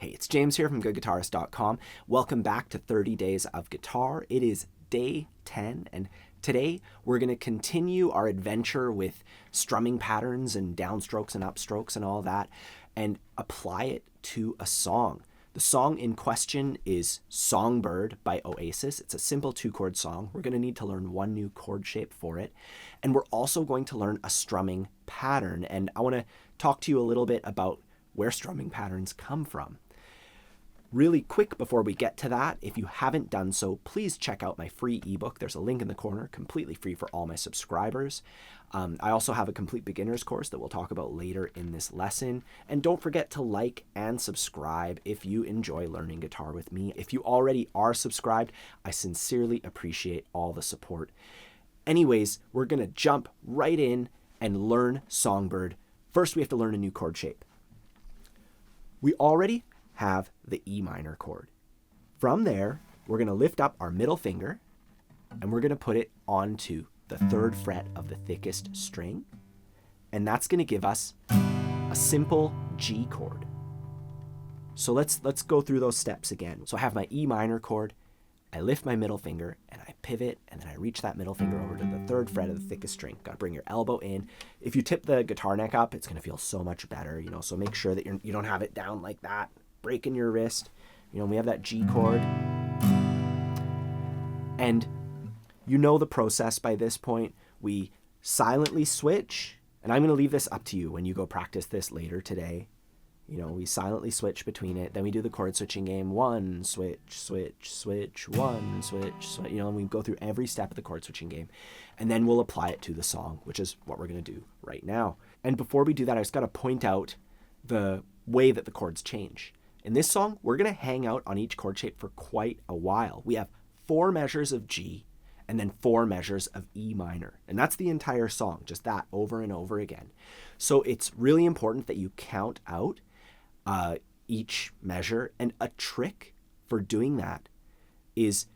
Hey, it's James here from GoodGuitarist.com. Welcome back to 30 Days of Guitar. It is day 10, and today we're going to continue our adventure with strumming patterns and downstrokes and upstrokes and all that, and apply it to a song. The song in question is Songbird by Oasis. It's a simple 2-chord song. We're going to need to learn one new chord shape for it, and we're also going to learn a strumming pattern, and I want to talk to you a little bit about where strumming patterns come from. Really quick before we get to that, if you haven't done so, please check out my free ebook. There's a link in the corner, completely free for all my subscribers. I also have a complete beginner's course that we'll talk about later in this lesson. And don't forget to like and subscribe if you enjoy learning guitar with me. If you already are subscribed, I sincerely appreciate all the support. Anyways, we're going to jump right in and learn Songbird. First, we have to learn a new chord shape. We already have the E minor chord. From there, we're going to lift up our middle finger and we're going to put it onto the 3rd fret of the thickest string. And that's going to give us a simple G chord. So let's go through those steps again. So I have my E minor chord, I lift my middle finger and I pivot, and then I reach that middle finger over to the 3rd fret of the thickest string. Got to bring your elbow in. If you tip the guitar neck up, it's going to feel so much better, so make sure that you don't have it down like that, breaking your wrist. We have that G chord. And the process by this point. We silently switch, and I'm going to leave this up to you when you go practice this later today. We silently switch between it. Then we do the chord switching game. 1, switch, switch, switch, 1, switch, switch. And we go through every step of the chord switching game. And then we'll apply it to the song, which is what we're going to do right now. And before we do that, I just got to point out the way that the chords change. In this song, we're going to hang out on each chord shape for quite a while. We have 4 measures of G and then 4 measures of E minor. And that's the entire song, just that over and over again. So it's really important that you count out each measure. And a trick for doing that is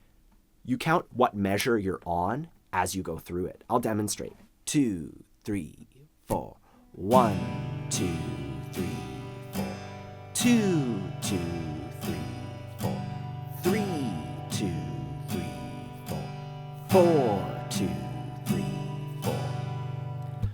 you count what measure you're on as you go through it. I'll demonstrate. 2, 3, 4. 1, 2, 3, 4. 2, 2, 3, 4. 3, 2, 3, 4. 4, 2, 3, 4.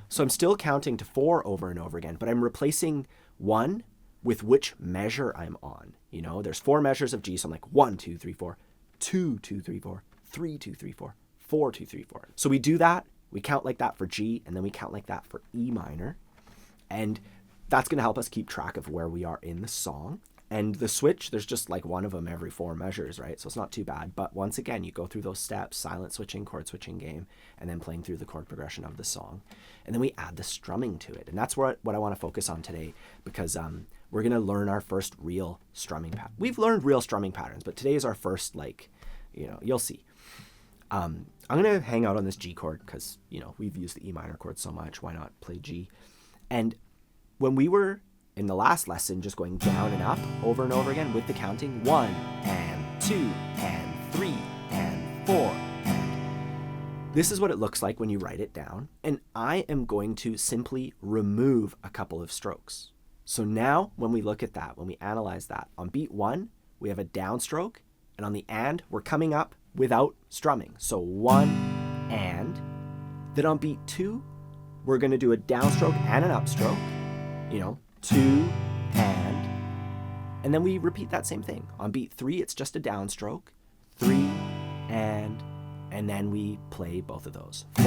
So I'm still counting to 4 over and over again, but I'm replacing 1 with which measure I'm on. There's 4 measures of G, so I'm like 1, 2, 3, 4, 2, 2, 3, 4, 3, 2, 3, 4, 4, 2, 3, 4. So we do that, we count like that for G, and then we count like that for E minor. And that's going to help us keep track of where we are in the song. And the switch, there's just like one of them every 4 measures, right? So it's not too bad. But once again, you go through those steps, silent switching, chord switching game, and then playing through the chord progression of the song. And then we add the strumming to it. And that's what I want to focus on today, because we're going to learn our first real strumming pattern. We've learned real strumming patterns, but today is our first, you'll see. I'm going to hang out on this G chord because, we've used the E minor chord so much. Why not play G? And when we were in the last lesson just going down and up over and over again with the counting, 1 and 2 and 3 and 4, and this is what it looks like when you write it down. And I am going to simply remove a couple of strokes. So now when we look at that, when we analyze that, on beat 1 we have a downstroke, and on the and we're coming up without strumming. So 1 and, then on beat 2 we're going to do a downstroke and an upstroke, 2 and then we repeat that same thing. On beat 3 it's just a downstroke, 3 and then we play both of those, 4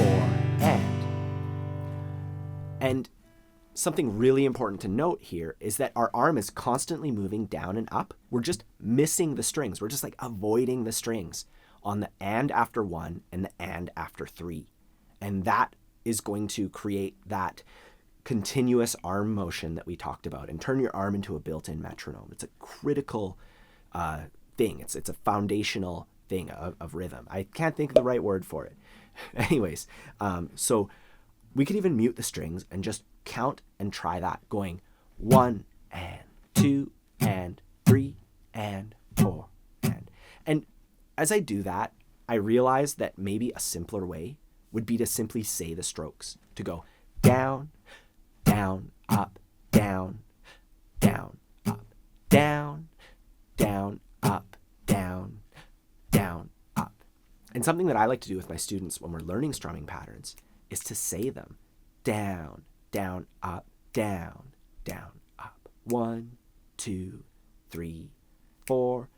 and something really important to note here is that our arm is constantly moving down and up. We're just missing the strings. We're just avoiding the strings on the and after 1 and the and after 3. And that is going to create that continuous arm motion that we talked about and turn your arm into a built-in metronome. It's a critical thing. It's a foundational thing of rhythm. I can't think of the right word for it. Anyways, so we could even mute the strings and just count and try that, going 1 and 2 and 3 and 4 and as I do that, I realize that maybe a simpler way would be to simply say the strokes, to go down, down, up, down, down, up, down, And something that I like to do with my students when we're learning strumming patterns is to say them. Down, down, up, down, down, up. 1, 2, 3, 4.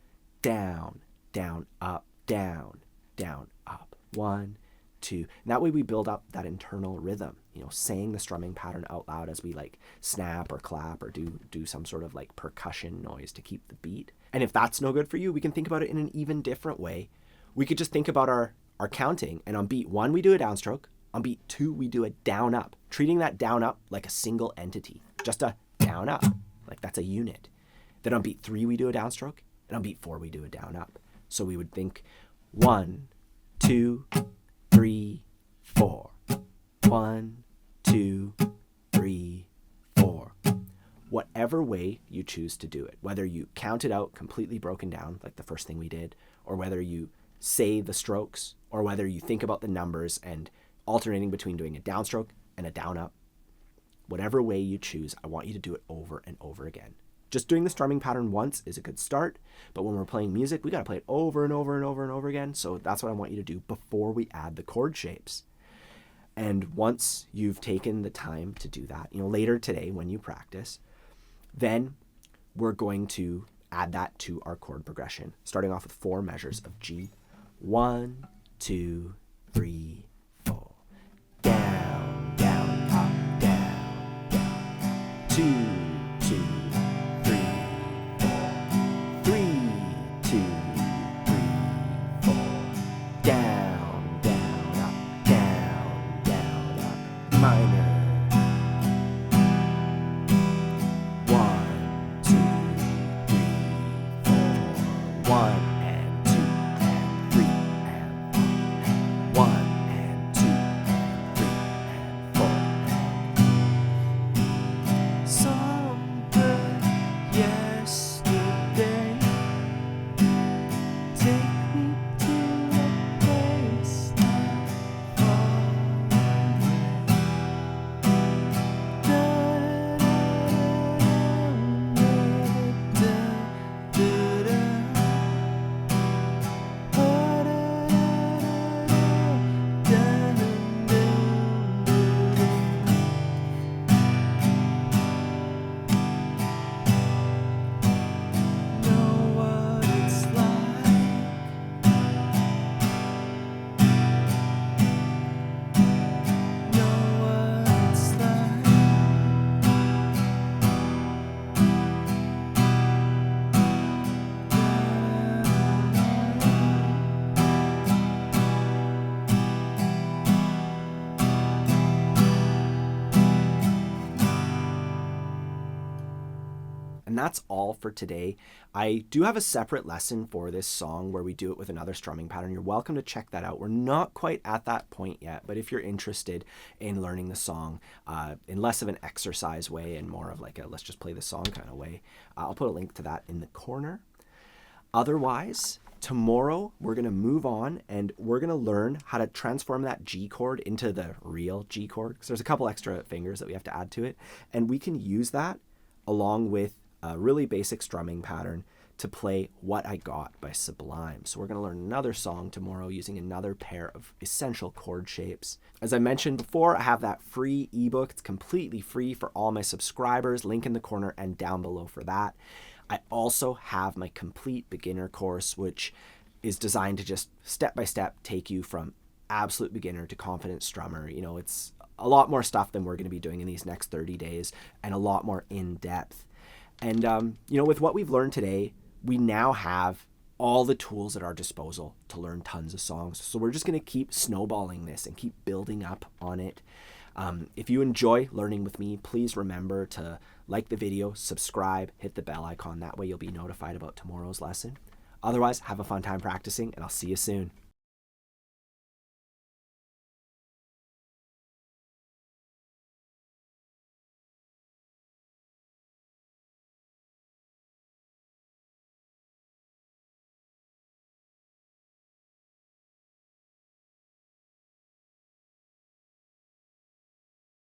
Down, down, up, down, down, up. 1, 2. And that way we build up that internal rhythm, saying the strumming pattern out loud as we like snap or clap or do some sort of like percussion noise to keep the beat. And if that's no good for you, we can think about it in an even different way. We could just think about our counting, and on beat 1 we do a downstroke, on beat 2 we do a down up, treating that down up like a single entity, just a down up, like that's a unit. Then on beat 3 we do a downstroke, and on beat 4 we do a down up. So we would think 1, 2, 3, 4. 1, 2, 3, 4. Whatever way you choose to do it, whether you count it out completely broken down, like the first thing we did, or whether you say the strokes, or whether you think about the numbers and alternating between doing a downstroke and a down up, whatever way you choose, I want you to do it over and over again. Just doing the strumming pattern once is a good start, but when we're playing music, we got to play it over and over and over and over again. So that's what I want you to do before we add the chord shapes. And once you've taken the time to do that, later today when you practice, then we're going to add that to our chord progression, starting off with 4 measures of G. 1, 2, 3, 4. Down, down, up, down, down. 2, 2, 3, 4. 3, 2, 3, 4. Down, down, up, down, down, up. Minor. 1, 2, 3, 4. 1 and 2 and 3 and 1 and 2 and 3 and 4. Songbird, yesterday, take me to a place not far Know what it's like. Know what it's And that's all for today. I do have a separate lesson for this song where we do it with another strumming pattern. You're welcome to check that out. We're not quite at that point yet, but if you're interested in learning the song in less of an exercise way and more of like a let's just play the song kind of way, I'll put a link to that in the corner. Otherwise, tomorrow we're going to move on and we're going to learn how to transform that G chord into the real G chord, because there's a couple extra fingers that we have to add to it, and we can use that along with a really basic strumming pattern to play What I Got by Sublime. So we're going to learn another song tomorrow using another pair of essential chord shapes. As I mentioned before, I have that free ebook. It's completely free for all my subscribers. Link in the corner and down below for that. I also have my complete beginner course, which is designed to just step by step take you from absolute beginner to confident strummer. It's a lot more stuff than we're going to be doing in these next 30 days and a lot more in depth. And, with what we've learned today, we now have all the tools at our disposal to learn tons of songs. So we're just going to keep snowballing this and keep building up on it. If you enjoy learning with me, please remember to like the video, subscribe, hit the bell icon. That way you'll be notified about tomorrow's lesson. Otherwise, have a fun time practicing, and I'll see you soon.